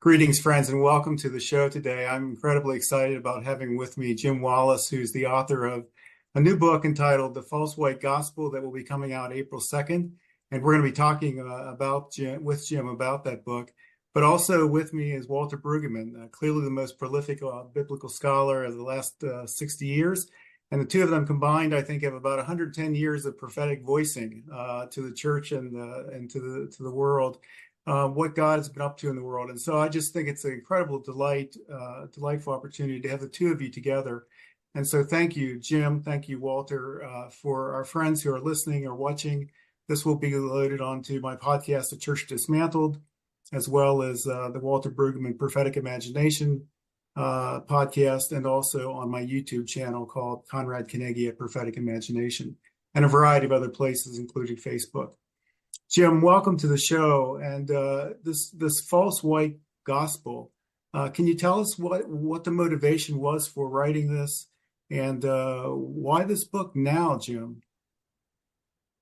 Greetings, friends, and welcome to the show today. I'm incredibly excited about having with me Jim Wallis, who's the author of a new book entitled The False White Gospel that will be coming out April 2nd. And we're going to be talking with Jim about that book. But also with me is Walter Brueggemann, clearly the most prolific biblical scholar of the last 60 years. And the two of them combined, I think, have about 110 years of prophetic voicing to the church and to the world. What God has been up to in the world. And so I just think it's an incredible delightful opportunity to have the two of you together. And so thank you, Jim. Thank you, Walter, for our friends who are listening or watching. This will be loaded onto my podcast, The Church Dismantled, as well as the Walter Brueggemann Prophetic Imagination podcast, and also on my YouTube channel called Conrad Kanagy at Prophetic Imagination, and a variety of other places, including Facebook. Jim, welcome to the show. And this false white gospel, can you tell us what the motivation was for writing this, and why this book now, Jim?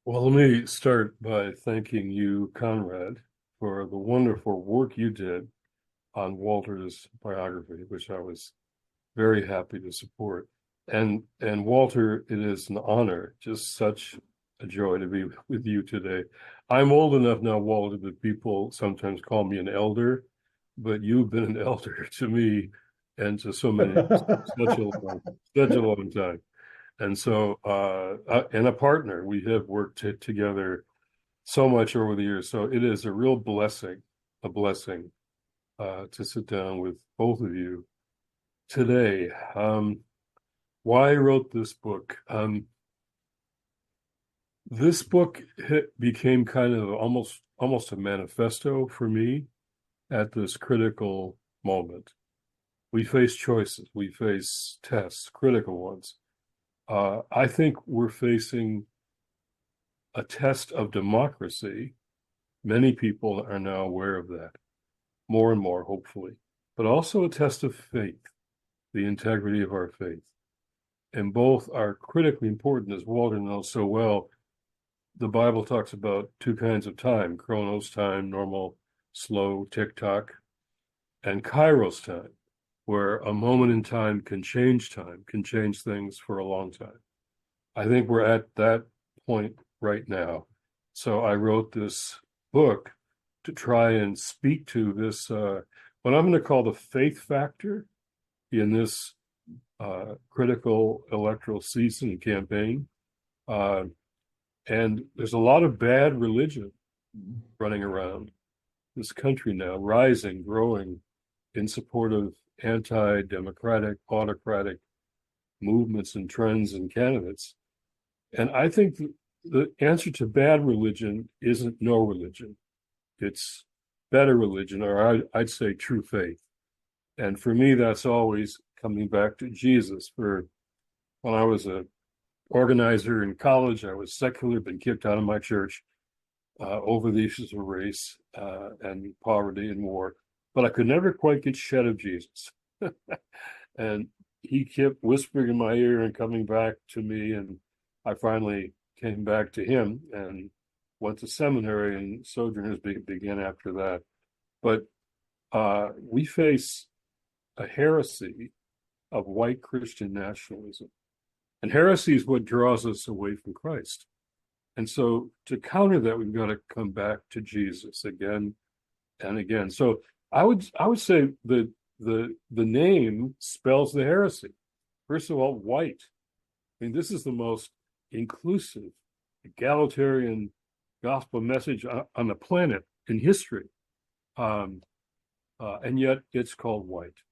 Well, let me start by thanking you, Conrad, for the wonderful work you did on Walter's biography, which I was very happy to support. And Walter, it is an honor, just such a joy to be with you today. I'm old enough now, Walter, that people sometimes call me an elder, but you've been an elder to me and to so many, such a long time. And so, and a partner, we have worked together so much over the years. So it is a real blessing, to sit down with both of you today. Why I wrote this book? This book became kind of almost a manifesto for me at this critical moment. We face choices, we face tests, critical ones. I think we're facing a test of democracy. Many people are now aware of that, more and more, hopefully, but also a test of faith, the integrity of our faith. And both are critically important, as Walter knows so well. The Bible talks about two kinds of time: chronos time, normal, slow, tick-tock, and kairos time, where a moment in time, can change things for a long time. I think we're at that point right now. So I wrote this book to try and speak to this, what I'm going to call the faith factor in this critical electoral season and campaign. And there's a lot of bad religion running around this country now, rising, growing in support of anti-democratic, autocratic movements and trends and candidates. And I think the answer to bad religion isn't no religion. It's better religion, or I'd say true faith. And for me, that's always coming back to Jesus. When I was a organizer in college, I was secular, been kicked out of my church over the issues of race and poverty and war, but I could never quite get shed of Jesus. And he kept whispering in my ear and coming back to me, and I finally came back to him and went to seminary, and Sojourners began after that. But we face a heresy of white Christian nationalism. And heresy is what draws us away from Christ. And so to counter that, we've got to come back to Jesus again and again. So I would say that the name spells the heresy. First of all, white. I mean, this is the most inclusive, egalitarian gospel message on the planet in history. And yet it's called white.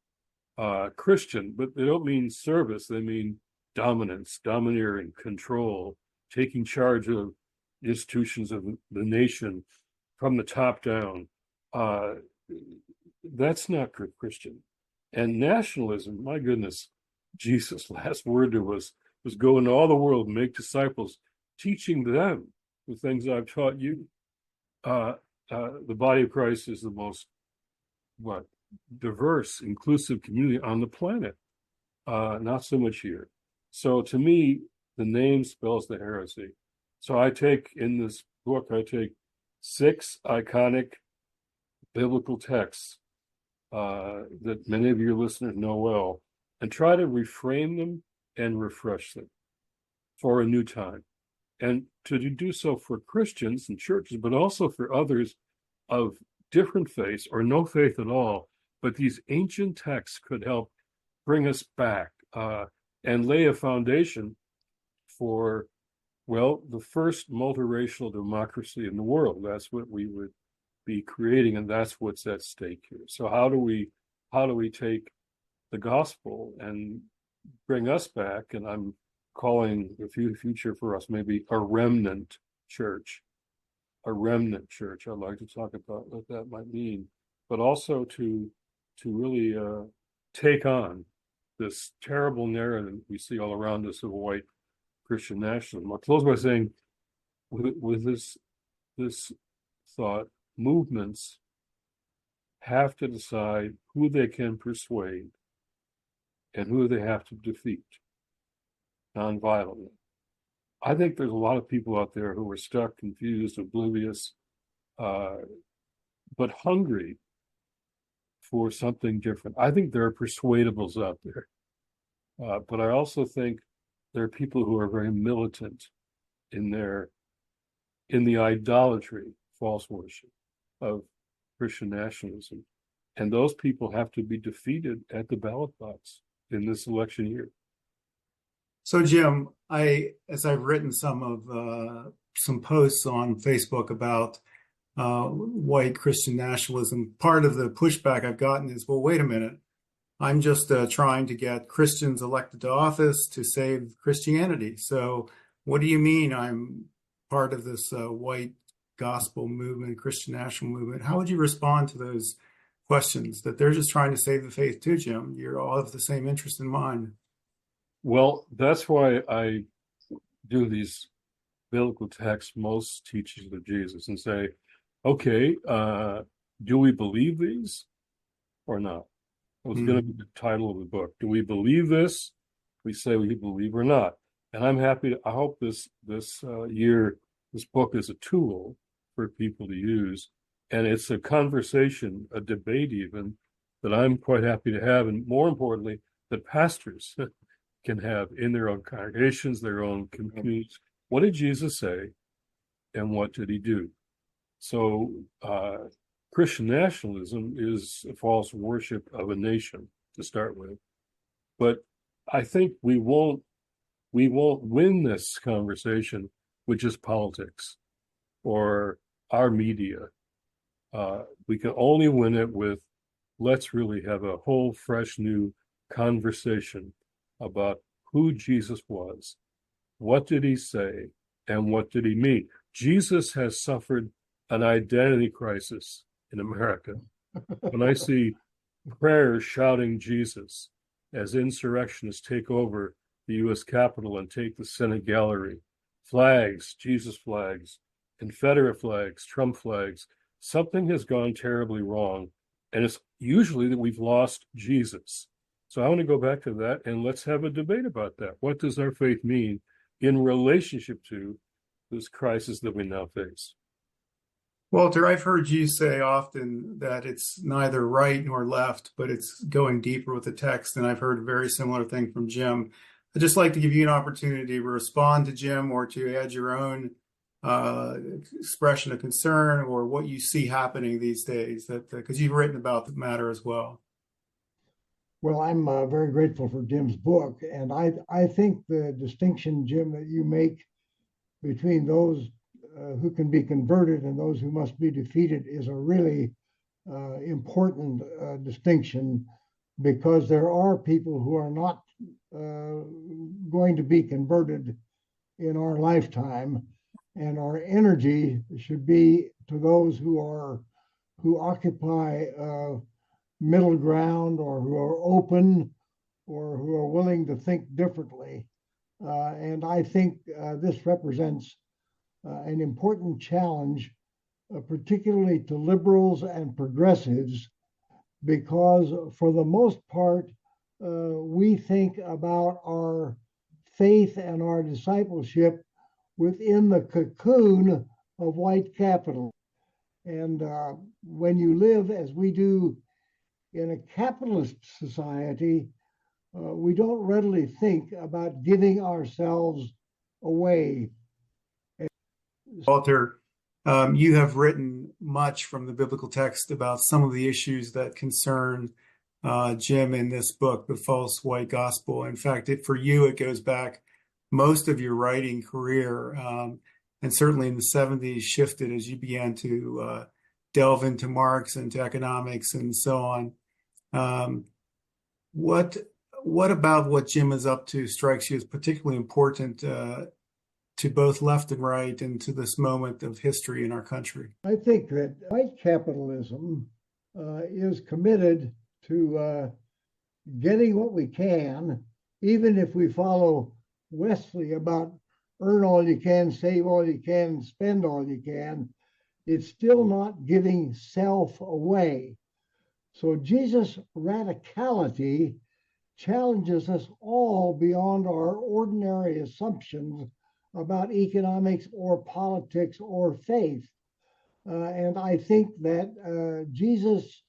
Christian, but they don't mean service. They mean dominance, domineering, control, taking charge of institutions of the nation from the top down. That's not Christian. And nationalism, my goodness, Jesus' last word to us was go into all the world, make disciples, teaching them the things I've taught you. The body of Christ is the most diverse, inclusive community on the planet. Not so much here. So to me, the name spells the heresy. So in this book, I take 6 iconic biblical texts that many of your listeners know well, and try to reframe them and refresh them for a new time. And to do so for Christians and churches, but also for others of different faiths or no faith at all. But these ancient texts could help bring us back and lay a foundation for, well, the first multiracial democracy in the world. That's what we would be creating, and that's what's at stake here. So how do we take the gospel and bring us back? And I'm calling the future for us maybe a remnant church. A remnant church. I'd like to talk about what that might mean, but also to really take on this terrible narrative we see all around us of white Christian nationalism. I'll close by saying, with this thought, movements have to decide who they can persuade and who they have to defeat nonviolently. I think there's a lot of people out there who are stuck, confused, oblivious, but hungry for something different. I think there are persuadables out there, but I also think there are people who are very militant in the idolatry, false worship of Christian nationalism, and those people have to be defeated at the ballot box in this election year. So, Jim, as I've written some posts on Facebook about white Christian nationalism, part of the pushback I've gotten is, well, wait a minute, I'm just trying to get Christians elected to office to save Christianity. So what do you mean I'm part of this white gospel movement, Christian national movement? How would you respond to those questions, that they're just trying to save the faith too, Jim? You're all of the same interest in mind. Well, that's why I do these biblical texts, most teachings of Jesus, and say, okay, do we believe these or not? It was going to be the title of the book. Do we believe this? We say we believe or not. And I'm happy to, I hope this year, this book is a tool for people to use. And it's a conversation, a debate even, that I'm quite happy to have. And more importantly, that pastors can have in their own congregations, their own communities. What did Jesus say? And what did he do? So Christian nationalism is a false worship of a nation to start with. But I think we won't win this conversation with just politics or our media. We can only win it with, let's really have a whole fresh new conversation about who Jesus was, what did he say, and what did he mean. Jesus has suffered an identity crisis in America. When I see prayers shouting Jesus as insurrectionists take over the U.S. Capitol and take the Senate gallery, flags, Jesus flags, Confederate flags, Trump flags, something has gone terribly wrong. And it's usually that we've lost Jesus. So I want to go back to that and let's have a debate about that. What does our faith mean in relationship to this crisis that we now face? Walter, I've heard you say often that it's neither right nor left, but it's going deeper with the text. And I've heard a very similar thing from Jim. I'd just like to give you an opportunity to respond to Jim or to add your own expression of concern or what you see happening these days, that because you've written about the matter as well. Well, I'm very grateful for Jim's book. And I think the distinction, Jim, that you make between those who can be converted and those who must be defeated is a really important distinction, because there are people who are not going to be converted in our lifetime, and our energy should be to those who occupy middle ground, or who are open, or who are willing to think differently. And I think this represents an important challenge, particularly to liberals and progressives, because for the most part, we think about our faith and our discipleship within the cocoon of white capital. And when you live, as we do in a capitalist society, we don't readily think about giving ourselves away. Walter, you have written much from the biblical text about some of the issues that concern Jim in this book, The False White Gospel. In fact, for you, it goes back most of your writing career, and certainly in the 70s shifted as you began to delve into Marx and to economics and so on. What about what Jim is up to strikes you as particularly important to both left and right and to this moment of history in our country? I think that white capitalism is committed to getting what we can, even if we follow Wesley about earn all you can, save all you can, spend all you can. It's still not giving self away. So Jesus' radicality challenges us all beyond our ordinary assumptions about economics or politics or faith. And I think that Jesus'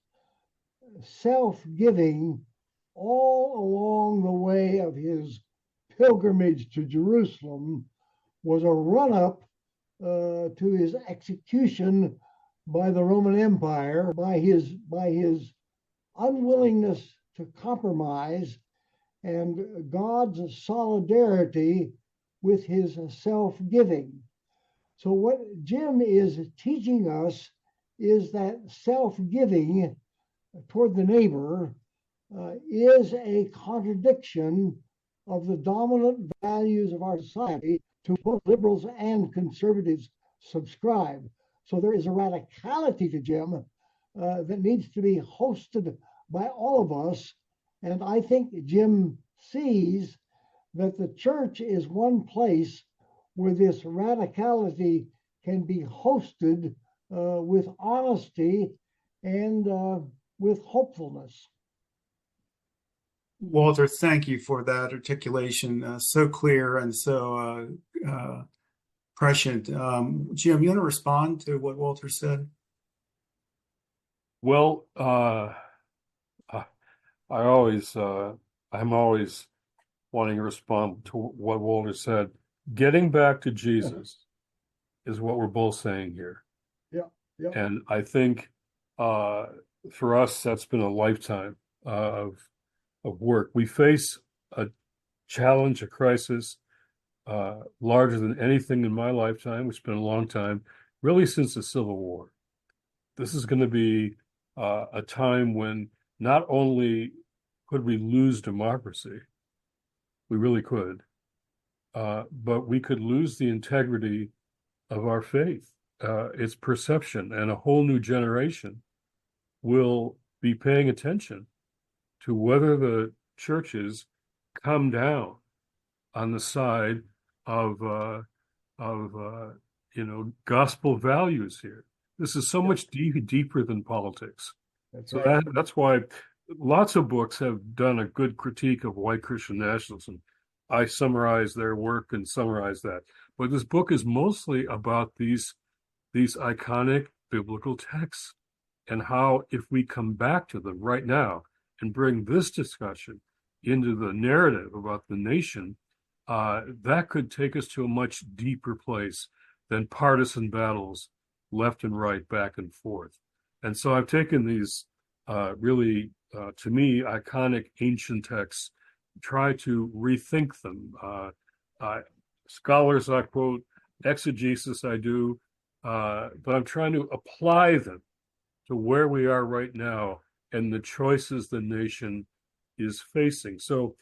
self-giving all along the way of his pilgrimage to Jerusalem was a run-up to his execution by the Roman Empire, by his unwillingness to compromise and God's solidarity with his self-giving. So what Jim is teaching us is that self-giving toward the neighbor is a contradiction of the dominant values of our society to both liberals and conservatives subscribe. So there is a radicality to Jim that needs to be hosted by all of us. And I think Jim sees that the church is one place where this radicality can be hosted with honesty and with hopefulness. Walter, thank you for that articulation, so clear and so prescient. Jim, you want to respond to what Walter said? Well, I'm always wanting to respond to what Walter said. Getting back to Jesus is what we're both saying here. Yeah. And I think for us, that's been a lifetime of work. We face a challenge, a crisis larger than anything in my lifetime, which has been a long time, really since the Civil War. This is going to be a time when not only could we lose democracy, we really could, but we could lose the integrity of our faith, its perception, and a whole new generation will be paying attention to whether the churches come down on the side of gospel values here. This is so much deeper than politics. That's So right. that's why lots of books have done a good critique of white Christian nationalism. I summarize their work and summarize that. But this book is mostly about these iconic biblical texts and how, if we come back to them right now and bring this discussion into the narrative about the nation, that could take us to a much deeper place than partisan battles left and right, back and forth. And so I've taken these really, to me, iconic ancient texts, try to rethink them. Scholars I quote, exegesis I do, but I'm trying to apply them to where we are right now and the choices the nation is facing. So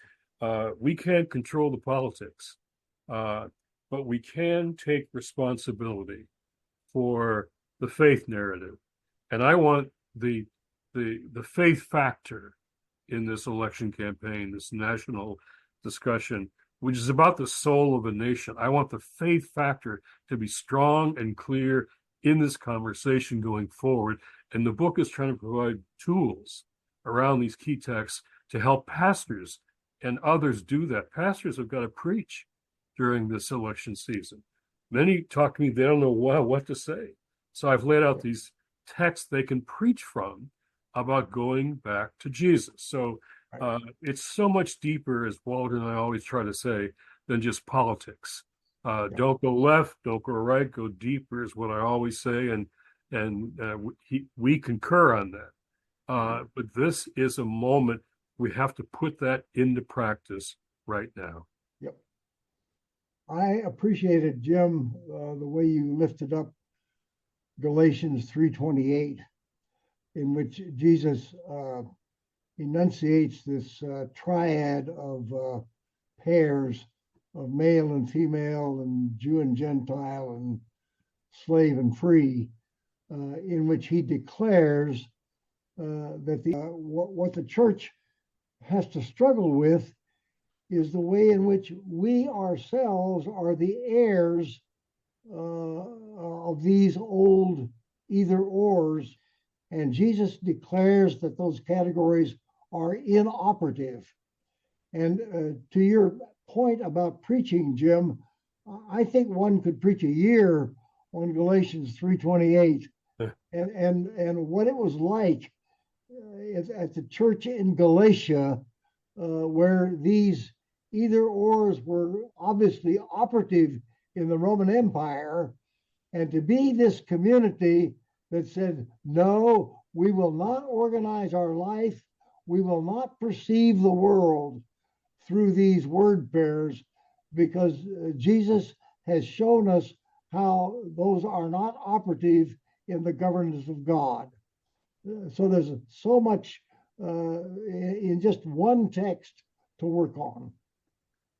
we can't control the politics, but we can take responsibility for the faith narrative. And I want the faith factor in this election campaign, this national discussion, which is about the soul of a nation. I want the faith factor to be strong and clear in this conversation going forward. And the book is trying to provide tools around these key texts to help pastors and others do that. Pastors have got to preach during this election season. Many talk to me, they don't know what to say. So I've laid out these texts they can preach from about going back to Jesus. So it's so much deeper, as Walter and I always try to say, than just politics. Don't go left, don't go right, go deeper is what I always say, and we concur on that. But this is a moment we have to put that into practice right now. Yep. I appreciated, Jim, the way you lifted up Galatians 3:28, in which Jesus enunciates this triad of pairs of male and female and Jew and Gentile and slave and free, in which he declares that what the church has to struggle with is the way in which we ourselves are the heirs of these old either ors, and Jesus declares that those categories are inoperative. And to your point about preaching, Jim, I think one could preach a year on Galatians 3:28 and what it was like at the church in Galatia, where these either ors were obviously operative in the Roman Empire, and to be this community that said, no, we will not organize our life, we will not perceive the world through these word pairs, because Jesus has shown us how those are not operative in the governance of God. So there's so much in just one text to work on.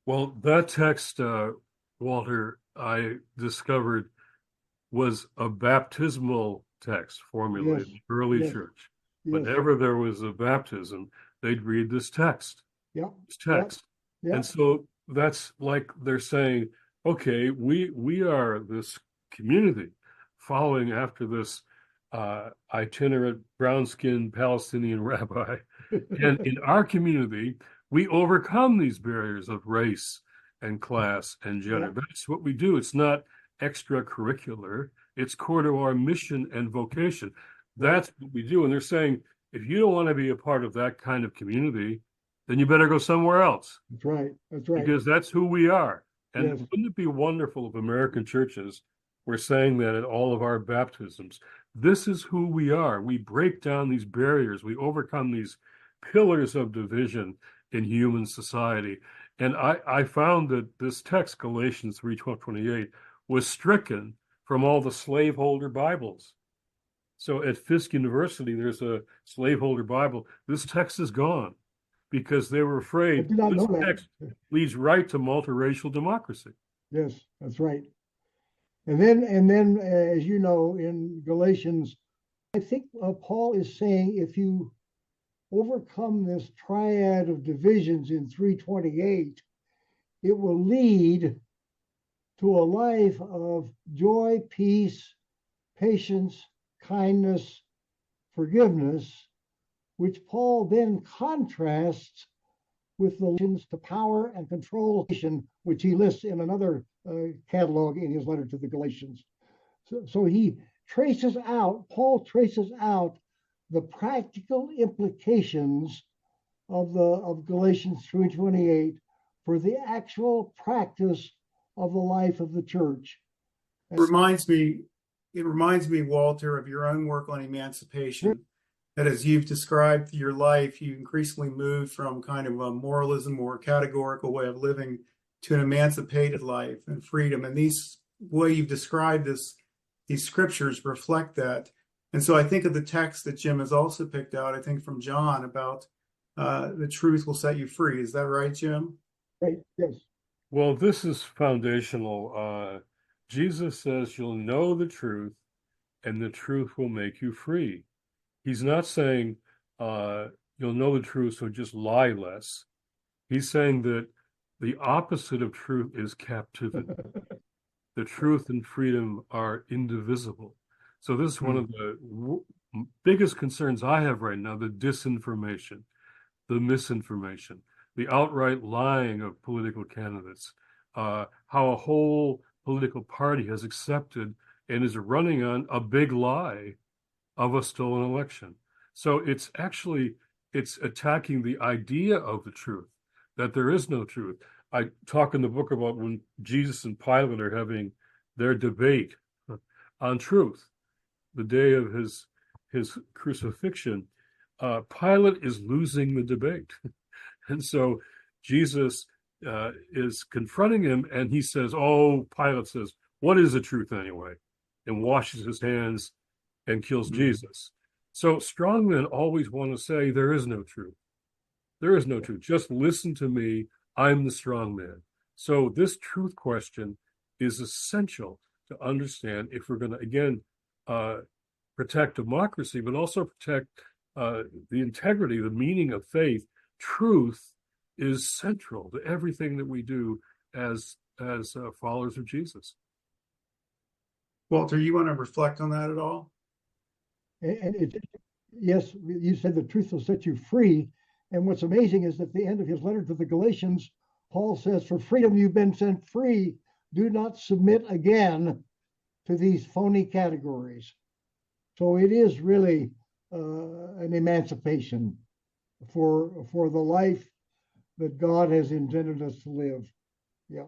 Well, that text, Walter, I discovered was a baptismal text formulated in the early church. Whenever there was a baptism, they'd read this text. This text. And so that's like they're saying, okay, we are this community following after this itinerant brown-skinned Palestinian rabbi. And in our community, we overcome these barriers of race and class and gender. That's what we do. It's not extracurricular. It's core to our mission and vocation. That's what we do. And they're saying, if you don't want to be a part of that kind of community, then you better go somewhere else. That's right. That's right. Because that's who we are. And wouldn't it be wonderful if American churches were saying that at all of our baptisms? This is who we are. We break down these barriers. We overcome these pillars of division in human society. And I found that this text, Galatians 3:28, was stricken from all the slaveholder Bibles. So at Fisk University, there's a slaveholder Bible. This text is gone because they were afraid this text leads right to multiracial democracy. Yes, that's right. And then, as you know, in Galatians, I think Paul is saying if you overcome this triad of divisions in 3:28, it will lead to a life of joy, peace, patience, kindness, forgiveness, which Paul then contrasts with the allusions to power and control, which he lists in another catalog in his letter to the Galatians. So Paul traces out the practical implications of Galatians 3:28 for the actual practice of the life of the church. It reminds me, Walter, of your own work on emancipation, that as you've described your life, you increasingly moved from kind of a moralism or categorical way of living to an emancipated life and freedom. And these way you've described this, these scriptures reflect that. And so I think of the text that Jim has also picked out, I think from John, about the truth will set you free. Is that right, Jim? Right, yes. Well, this is foundational. Jesus says you'll know the truth and the truth will make you free. He's not saying you'll know the truth, so just lie less. He's saying that the opposite of truth is captivity. The truth and freedom are indivisible. So this is one of the biggest concerns I have right now, the disinformation, the misinformation, the outright lying of political candidates, how a whole political party has accepted and is running on a big lie of a stolen election. So it's attacking the idea of the truth, that there is no truth. I talk in the book about when Jesus and Pilate are having their debate on truth, the day of his crucifixion. Pilate is losing the debate. And so Jesus is confronting him, and he says, Pilate says, what is the truth anyway? And washes his hands and kills Jesus. So strongmen always want to say, there is no truth. There is no truth. Just listen to me. I'm the strong man. So this truth question is essential to understand if we're going to, again, protect democracy, but also protect the integrity, the meaning of faith. Truth is central to everything that we do as followers of Jesus. Walter, you want to reflect on that at all? And yes, you said the truth will set you free. And what's amazing is that at the end of his letter to the Galatians, Paul says, for freedom you've been sent free. Do not submit again to these phony categories. So it is really an emancipation for the life that God has intended us to live. Yeah.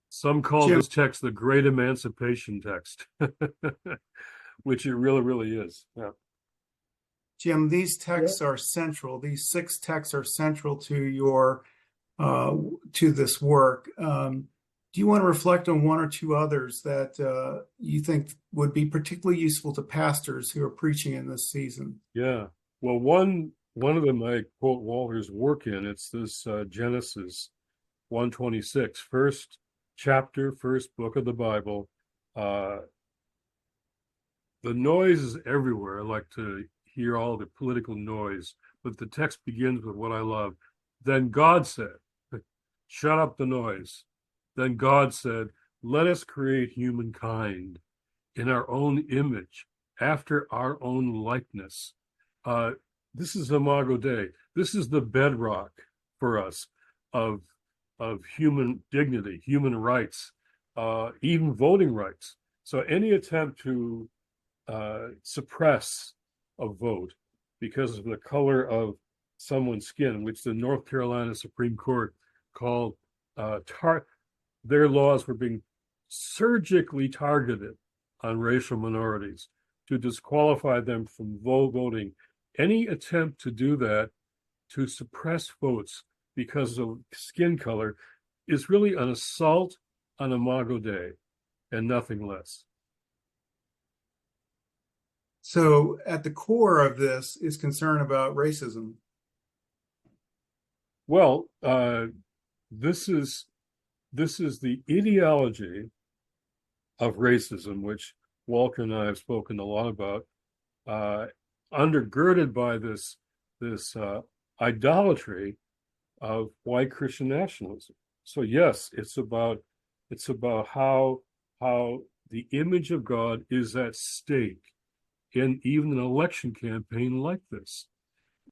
Some call this text the Great Emancipation Text, which it really, really is. Yeah. Jim, these texts are central. These 6 texts are central to your to this work. Do you want to reflect on one or two others that you think would be particularly useful to pastors who are preaching in this season? Yeah. Well, one of them I quote Walter's work in. It's this Genesis 1:26, first chapter, first book of the Bible. The noise is everywhere. I like to hear all the political noise, but the text begins with what I love. Then God said, shut up the noise. Then God said, let us create humankind in our own image, after our own likeness. This is Imago Dei. This is the bedrock for us of human dignity, human rights, even voting rights. So any attempt to suppress a vote because of the color of someone's skin, which the North Carolina Supreme Court called their laws were being surgically targeted on racial minorities to disqualify them from voting. Any attempt to do that, to suppress votes because of skin color, is really an assault on Imago Dei and nothing less. So at the core of this is concern about racism. Well, this is the ideology of racism, which Walter and I have spoken a lot about, undergirded by this idolatry of white Christian nationalism. So yes, it's about how the image of God is at stake in even an election campaign like this.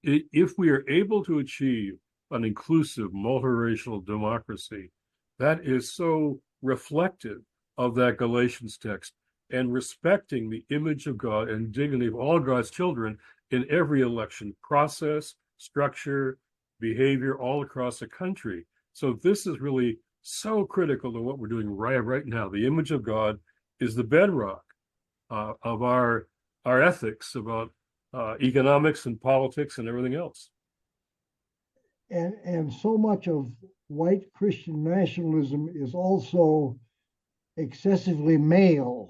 If we are able to achieve an inclusive, multiracial democracy, that is so reflective of that Galatians text and respecting the image of God and dignity of all God's children in every election process, structure, behavior all across the country. So this is really so critical to what we're doing right now. The image of God is the bedrock of our ethics about economics and politics and everything else. And so much of white Christian nationalism is also excessively male.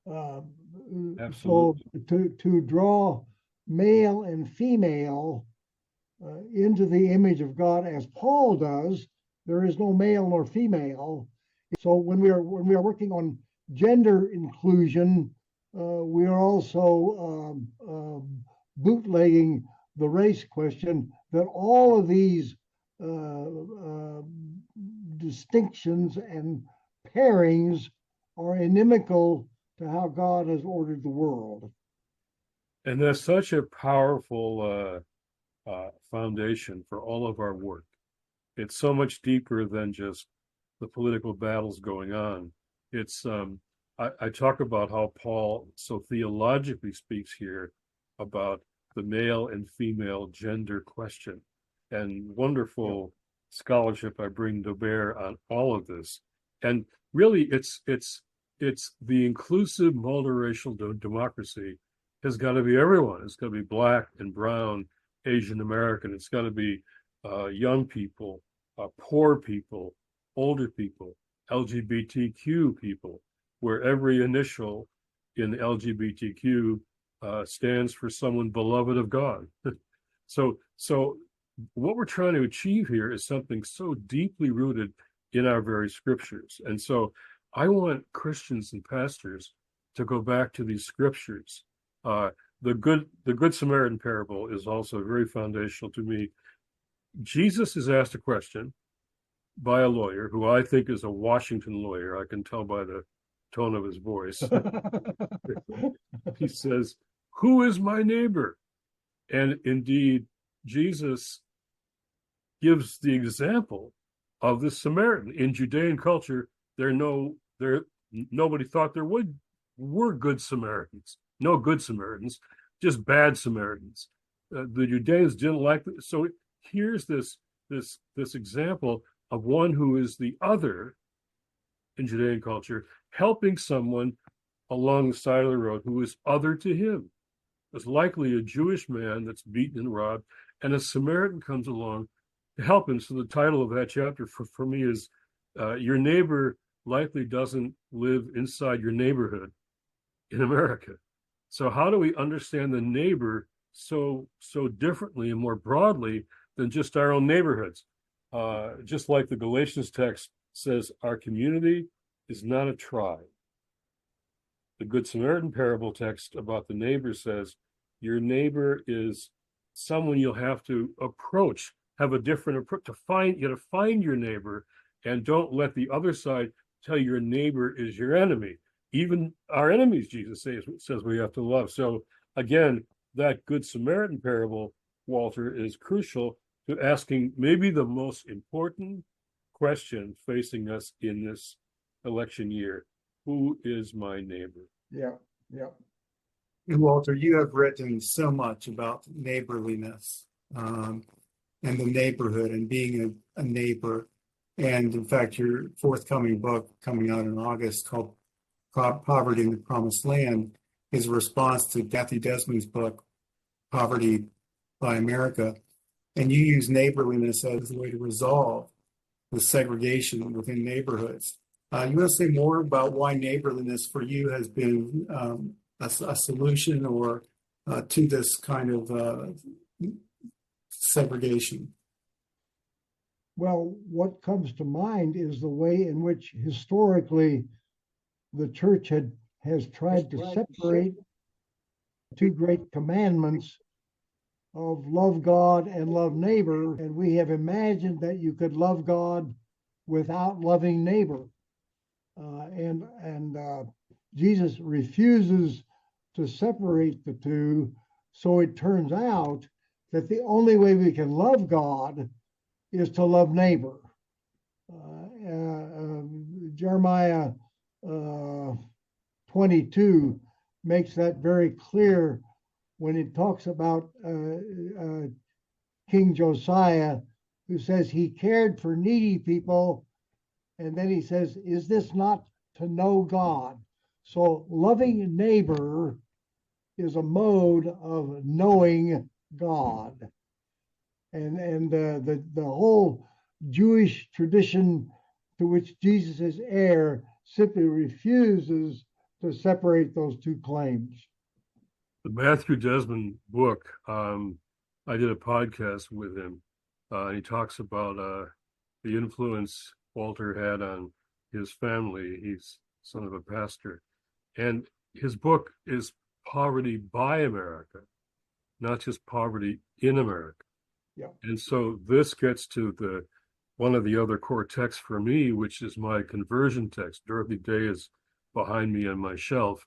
So to draw male and female into the image of God as Paul does, there is no male nor female. So when we are working on gender inclusion, we are also bootlegging the race question, that all of these distinctions and pairings are inimical to how God has ordered the world. And that's such a powerful foundation for all of our work. It's so much deeper than just the political battles going on. It's I talk about how Paul so theologically speaks here about the male and female gender question, and wonderful scholarship I bring to bear on all of this. And really, it's the inclusive multiracial democracy has got to be everyone. It's got to be Black and brown, Asian American. It's got to be young people, poor people, older people, LGBTQ people, where every initial in LGBTQ stands for someone beloved of God. So what we're trying to achieve here is something so deeply rooted in our very scriptures. And so I want Christians and pastors to go back to these scriptures. The Good Samaritan parable is also very foundational to me. Jesus is asked a question by a lawyer who I think is a Washington lawyer. I can tell by the tone of his voice. He says, "Who is my neighbor?" And indeed, Jesus gives the example of the Samaritan. In Judean culture, nobody thought there were good Samaritans. No good Samaritans, just bad Samaritans. The Judeans didn't like it. So here's this example of one who is the other in Judean culture, helping someone along the side of the road who is other to him. It's likely a Jewish man that's beaten and robbed, and a Samaritan comes along to help him. So the title of that chapter for me is Your Neighbor Likely Doesn't Live Inside Your Neighborhood in America. So how do we understand the neighbor so differently and more broadly than just our own neighborhoods? Just like the Galatians text says, our community is not a tribe. The Good Samaritan parable text about the neighbor says, your neighbor is someone you'll have to approach, have a different approach to find. You got to find your neighbor, and don't let the other side tell your neighbor is your enemy. Even our enemies, Jesus says we have to love. So again, that Good Samaritan parable, Walter, is crucial to asking maybe the most important question facing us in this election year. Who is my neighbor? Yeah. And Walter, you have written so much about neighborliness and the neighborhood and being a neighbor. And in fact, your forthcoming book coming out in August called Poverty in the Promised Land is a response to Matthew Desmond's book, Poverty by America. And you use neighborliness as a way to resolve the segregation within neighborhoods. You want to say more about why neighborliness for you has been a solution or to this kind of segregation? Well, what comes to mind is the way in which historically the church has tried to separate two great commandments of love God and love neighbor, and we have imagined that you could love God without loving neighbor. And Jesus refuses to separate the two. So it turns out that the only way we can love God is to love neighbor. Jeremiah 22 makes that very clear when it talks about King Josiah, who says he cared for needy people. And then he says, is this not to know God? So loving neighbor is a mode of knowing God. And the whole Jewish tradition to which Jesus is heir simply refuses to separate those two claims. The Matthew Desmond book, I did a podcast with him. He talks about the influence Walter had on his family. He's son of a pastor. And his book is Poverty by America, not just poverty in America. Yeah. And so this gets to one of the other core texts for me, which is my conversion text. Dorothy Day is behind me on my shelf.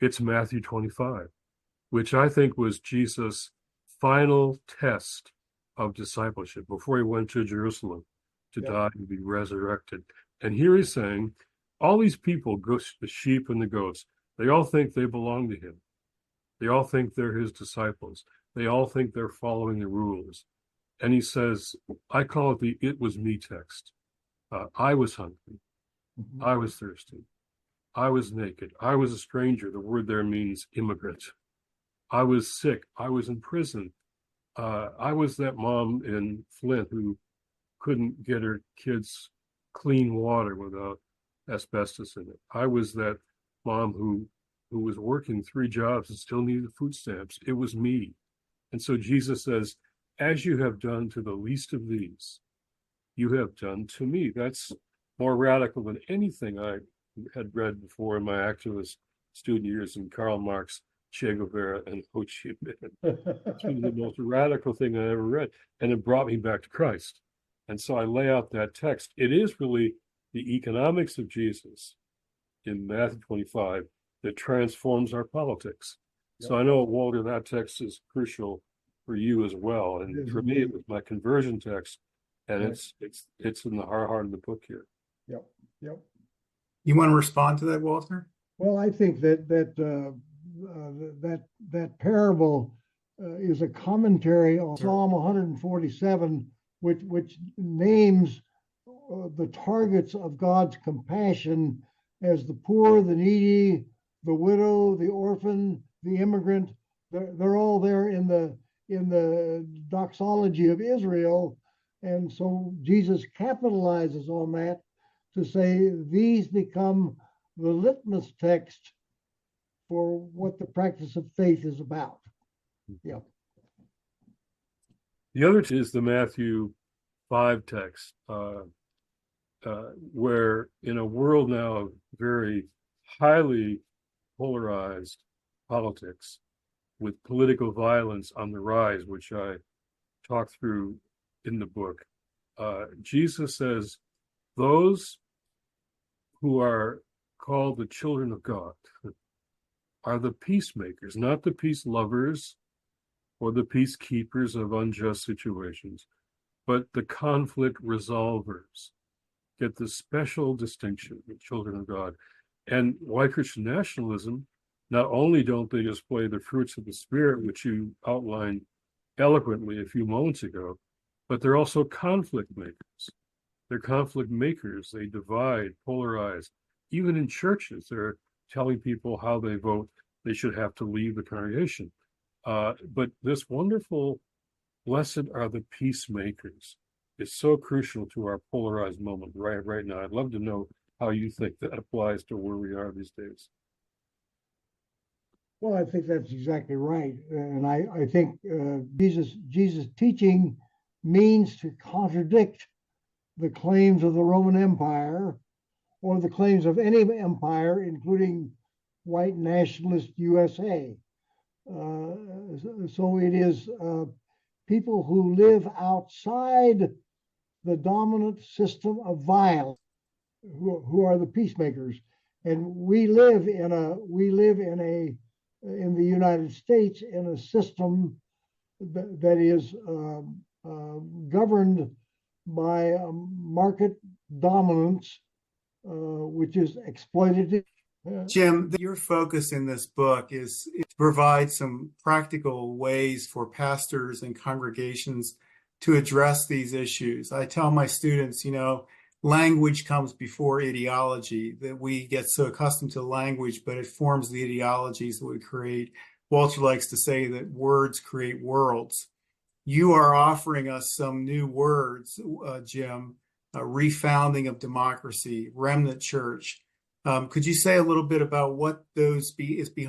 It's Matthew 25, which I think was Jesus' final test of discipleship before he went to Jerusalem to die and be resurrected. And here he's saying, all these people, the sheep and the goats, they all think they belong to him. They all think they're his disciples. They all think they're following the rules. And he says, I call it the "it was me" text. I was hungry. I was thirsty. I was naked. I was a stranger. The word there means immigrant. I was sick. I was in prison. I was that mom in Flint who couldn't get her kids clean water without asbestos in it. I was that mom who was working 3 jobs and still needed food stamps. It was me. And so Jesus says, as you have done to the least of these, you have done to me. That's more radical than anything I had read before in my activist student years in Karl Marx, Che Guevara, and Ho Chi Minh. It's one of the most radical thing I ever read. And it brought me back to Christ. And so I lay out that text. It is really the economics of Jesus in Matthew 25 that transforms our politics. Yep. So I know, Walter, that text is crucial for you as well. And for me, it was my conversion text. And right. It's in the heart of the book here. Yep. Yep. You want to respond to that, Walter? Well, I think that parable is a commentary on Psalm 147, which names the targets of God's compassion as the poor, the needy, the widow, the orphan, the immigrant. They're all there in the doxology of Israel, and so Jesus capitalizes on that to say these become the litmus text for what the practice of faith is about. Yeah. The other is the Matthew 5 text, where in a world now of very highly polarized politics, with political violence on the rise, which I talk through in the book, Jesus says, those who are called the children of God are the peacemakers, not the peace lovers or the peacekeepers of unjust situations, but the conflict resolvers. Get the special distinction, the children of God. And white Christian nationalism, not only don't they display the fruits of the Spirit, which you outlined eloquently a few moments ago, but they're also conflict makers. They're conflict makers. They divide, polarize. Even in churches, they're telling people how they vote. They should have to leave the congregation. But this wonderful, blessed are the peacemakers, is so crucial to our polarized moment right now. I'd love to know how you think that applies to where we are these days. Well, I think that's exactly right. And I think Jesus' teaching means to contradict the claims of the Roman Empire or the claims of any empire, including white nationalist USA. So it is people who live outside the dominant system of violence who are the peacemakers. And we live in the United States in a system that is governed by market dominance, which is exploitative. Jim, your focus in this book is to provide some practical ways for pastors and congregations to address these issues. I tell my students, language comes before ideology, that we get so accustomed to language, but it forms the ideologies that we create. Walter likes to say that words create worlds. You are offering us some new words, Jim, refounding of democracy, remnant church. Could you say a little bit about what those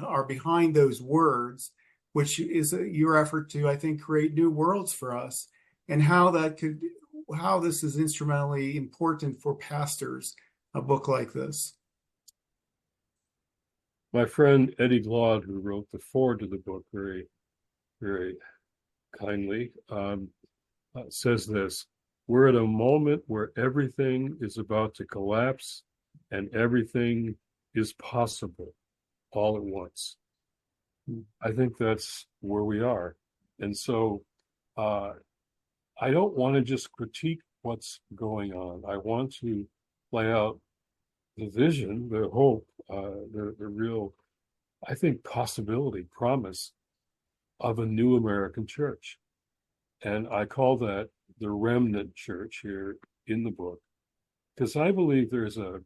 are behind those words, which is your effort to, I think, create new worlds for us, and how this is instrumentally important for pastors, a book like this? My friend Eddie Glaude, who wrote the foreword to the book very, very kindly, says this: we're at a moment where everything is about to collapse and everything is possible all at once. I think that's where we are. And so I don't want to just critique what's going on. I want to lay out the vision, the hope, the real I think, possibility, promise of a new American church. And I call that the remnant church here in the book, because I believe there's a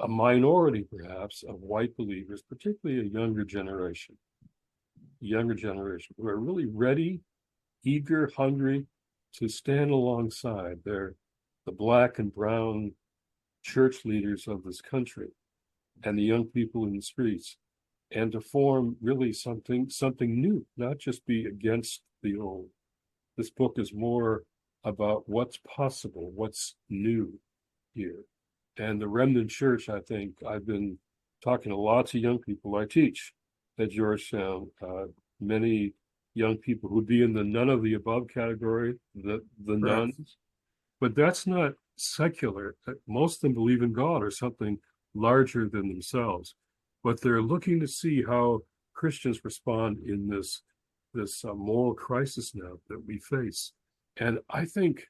minority, perhaps, of white believers, particularly a younger generation, who are really ready, eager, hungry to stand alongside the black and brown church leaders of this country and the young people in the streets, and to form really something new, not just be against the old. This book is more about what's possible, what's new here. And the remnant church, I think, I've been talking to lots of young people. I teach at Georgetown, many young people who would be in the none of the above category, the nuns. But that's not secular. Most of them believe in God or something larger than themselves. But they're looking to see how Christians respond in this moral crisis now that we face. And I think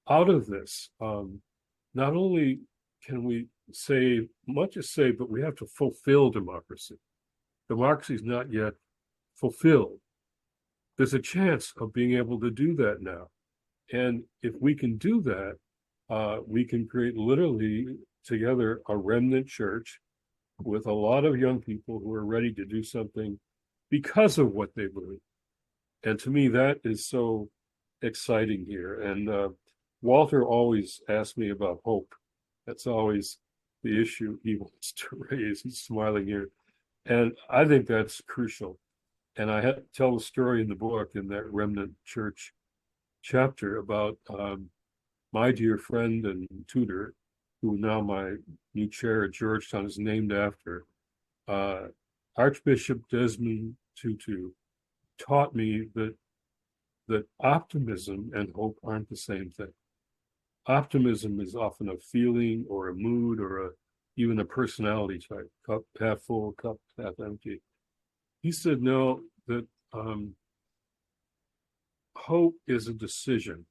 out of this, not only can we say, much as say, but we have to fulfill democracy. Democracy is not yet fulfilled. There's a chance of being able to do that now. And if we can do that, we can create literally together a remnant church with a lot of young people who are ready to do something because of what they believe. And to me, that is so exciting here. And Walter always asks me about hope. That's always the issue he wants to raise. He's smiling here. And I think that's crucial. And I tell the story in the book, in that remnant church chapter, about my dear friend and tutor, who now my new chair at Georgetown is named after, Archbishop Desmond Tutu, taught me that optimism and hope aren't the same thing. Optimism is often a feeling or a mood or even a personality type, cup half full, cup half empty. He said, no, that hope is a decision.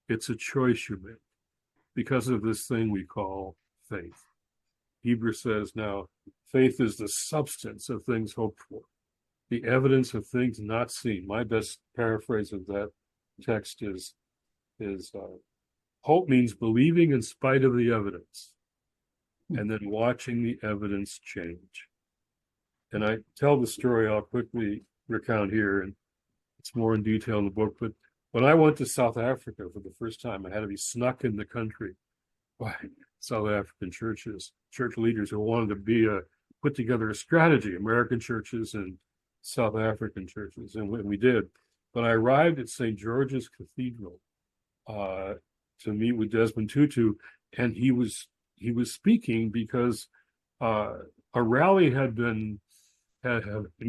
It's a choice you make because of this thing we call faith. Hebrews says now, faith is the substance of things hoped for, the evidence of things not seen. My best paraphrase of that text is hope means believing in spite of the evidence and then watching the evidence change. And I tell the story I'll quickly recount here, and it's more in detail in the book. But when I went to South Africa for the first time, I had to be snuck in the country by South African church leaders who wanted to put together a strategy, American churches and South African churches, and we did. But I arrived at St. George's Cathedral to meet with Desmond Tutu, and he was speaking because a rally had been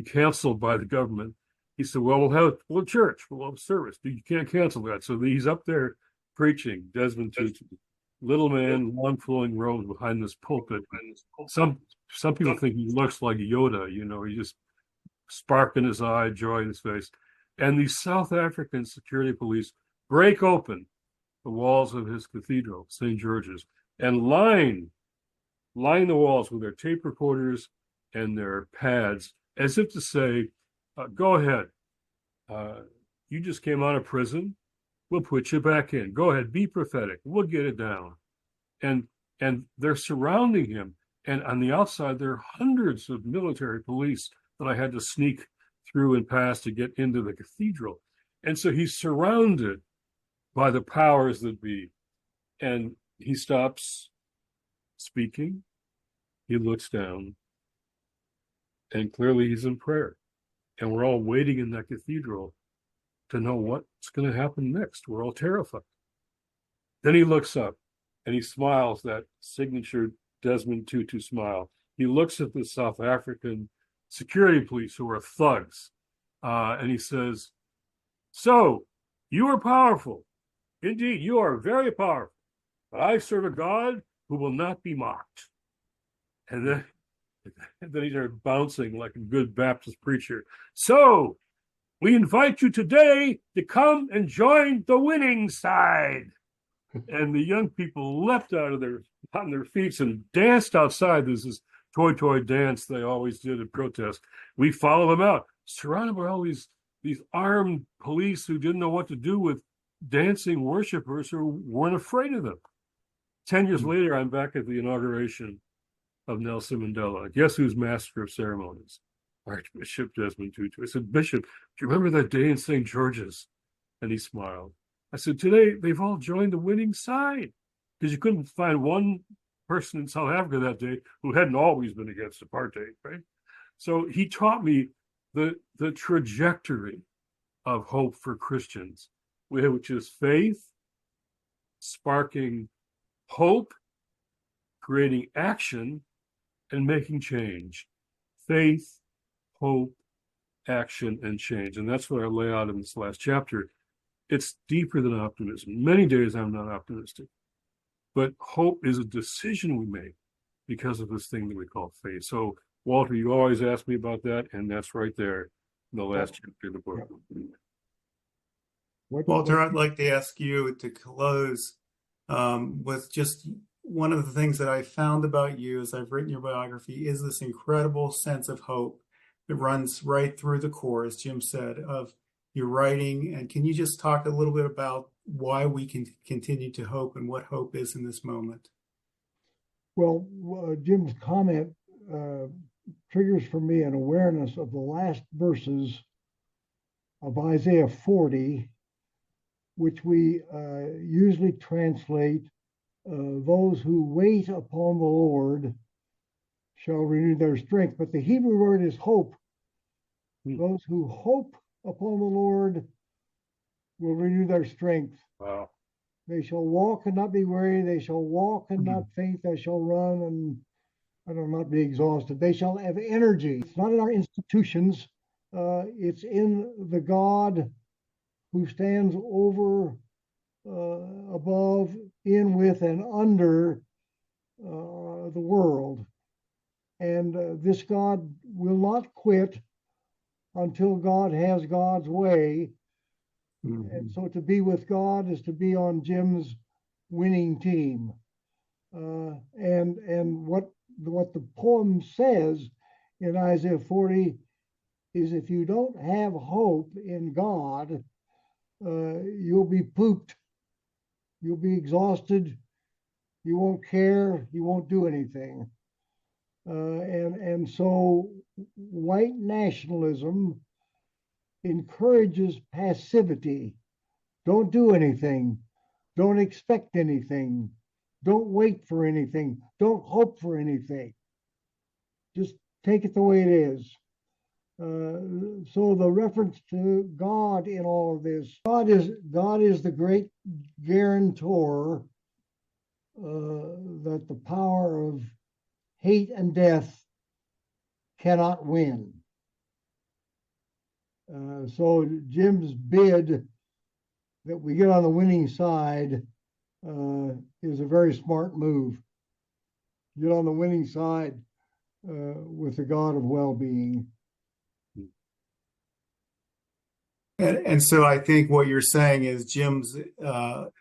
canceled by the government. He said, well, we'll have church, we'll have service. You can't cancel that. So he's up there preaching, Desmond Tutu, little man, long flowing robes behind this pulpit. Some people think he looks like Yoda, he just spark in his eye, joy in his face. And these South African security police break open the walls of his cathedral, St. George's, and line the walls with their tape recorders and their pads, as if to say, go ahead. You just came out of prison. We'll put you back in. Go ahead, be prophetic. We'll get it down. And they're surrounding him. And on the outside, there are hundreds of military police that I had to sneak through and past to get into the cathedral. And so he's surrounded by the powers that be. And he stops speaking. He looks down. And clearly he's in prayer. And we're all waiting in that cathedral to know what's going to happen next. We're all terrified. Then he looks up and he smiles, that signature Desmond Tutu smile. He looks at the South African security police who are thugs. And he says, so you are powerful. Indeed, you are very powerful. But I serve a God who will not be mocked. And then he started bouncing like a good Baptist preacher. So we invite you today to come and join the winning side. And the young people leapt on their feet and danced outside. There's this toy dance they always did at protests. We follow them out, surrounded by all these armed police who didn't know what to do with dancing worshipers who weren't afraid of them. 10 years later, I'm back at the inauguration of Nelson Mandela. Guess who's master of ceremonies? Archbishop Desmond Tutu. I said, Bishop, do you remember that day in St. George's? And he smiled. I said, today they've all joined the winning side, because you couldn't find one person in South Africa that day who hadn't always been against apartheid, right? So he taught me the trajectory of hope for Christians, which is faith, sparking hope, creating action, and making change. Faith, hope, action, and change. And that's what I lay out in this last chapter. It's deeper than optimism. Many days I'm not optimistic, but hope is a decision we make because of this thing that we call faith. So, Walter, you always ask me about that, and that's right there in the last chapter of the book. Walter, I'd like to ask you to close with just one of the things that I found about you as I've written your biography is this incredible sense of hope that runs right through the core, as Jim said, of your writing. And can you just talk a little bit about why we can continue to hope and what hope is in this moment? Well, Jim's comment triggers for me an awareness of the last verses of Isaiah 40, which we usually translate, those who wait upon the Lord shall renew their strength. But the Hebrew word is hope. Those who hope upon the Lord will renew their strength. Wow. They shall walk and not be weary. They shall walk and not faint. They shall run and not be exhausted. They shall have energy. It's not in our institutions. It's in the God who stands over, above, in, with, and under the world. And this God will not quit until God has God's way. And so to be with God is to be on Jim's winning team. And what the poem says in Isaiah 40 is, if you don't have hope in God, you'll be pooped. You'll be exhausted. You won't care. You won't do anything. And so white nationalism encourages passivity. Don't do anything. Don't expect anything. Don't wait for anything. Don't hope for anything. Just take it the way it is. So the reference to God in all of this, God is the great guarantor that the power of hate and death cannot win. So Jim's bid that we get on the winning side is a very smart move. Get on the winning side with the God of well-being. And so I think what you're saying is Jim's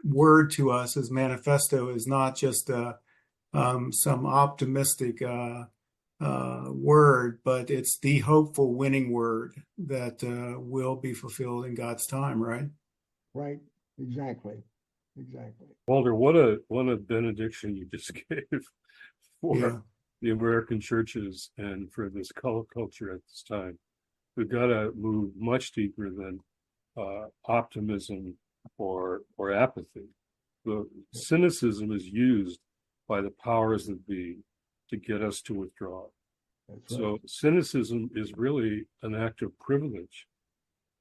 word to us as manifesto is not just some optimistic word, but it's the hopeful winning word that will be fulfilled in God's time, right? Right. Exactly. Walter, what a benediction you just gave for the American churches and for this culture at this time. We've got to move much deeper than optimism or apathy. The cynicism is used by the powers that be to get us to withdraw. That's right. So cynicism is really an act of privilege,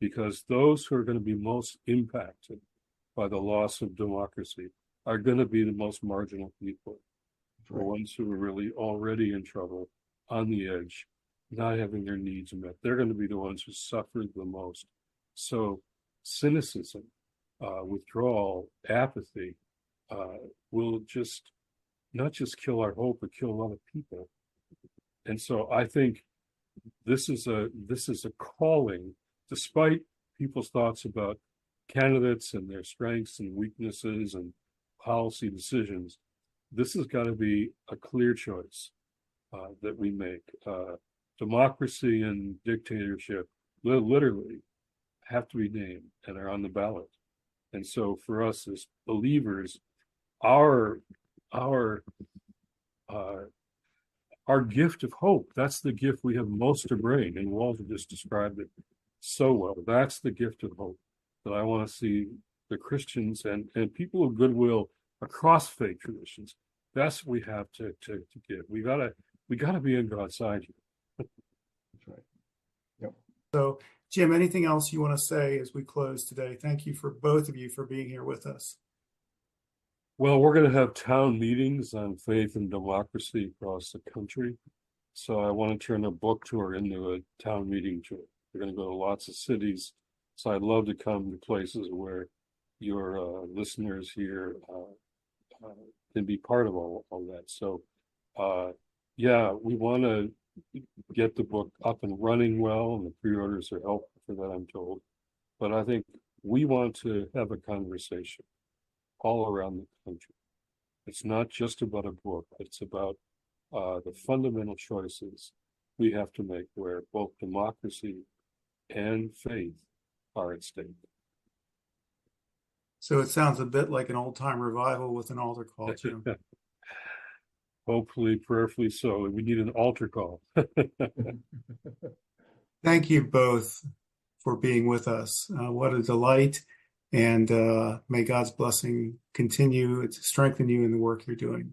because those who are going to be most impacted by the loss of democracy are going to be the most marginal people, the ones who are really already in trouble, on the edge, not having their needs met. They're going to be the ones who suffer the most. So cynicism, withdrawal, apathy will just not just kill our hope, but kill a lot of people. And so I think this is a calling, despite people's thoughts about candidates and their strengths and weaknesses and policy decisions. This has got to be a clear choice. that we make. Democracy and dictatorship literally have to be named and are on the ballot. And so for us as believers, our gift of hope, that's the gift we have most to bring. And Walter just described it so well. That's the gift of hope that I want to see the Christians and people of goodwill across faith traditions. That's what we have to give. We gotta be on God's side here. That's right. Yep. So, Jim, anything else you want to say as we close today? Thank you for both of you for being here with us. Well, we're going to have town meetings on faith and democracy across the country. So I want to turn a book tour into a town meeting tour. We're going to go to lots of cities. So I'd love to come to places where your listeners here can be part of all that. So, yeah, we want to get the book up and running well, and the pre-orders are helpful for that, I'm told. But I think we want to have a conversation all around the country. It's not just about a book, it's about the fundamental choices we have to make where both democracy and faith are at stake. So it sounds a bit like an old-time revival with an altar call, Jim. Hopefully, prayerfully so. We need an altar call. Thank you both for being with us. What a delight. And may God's blessing continue to strengthen you in the work you're doing.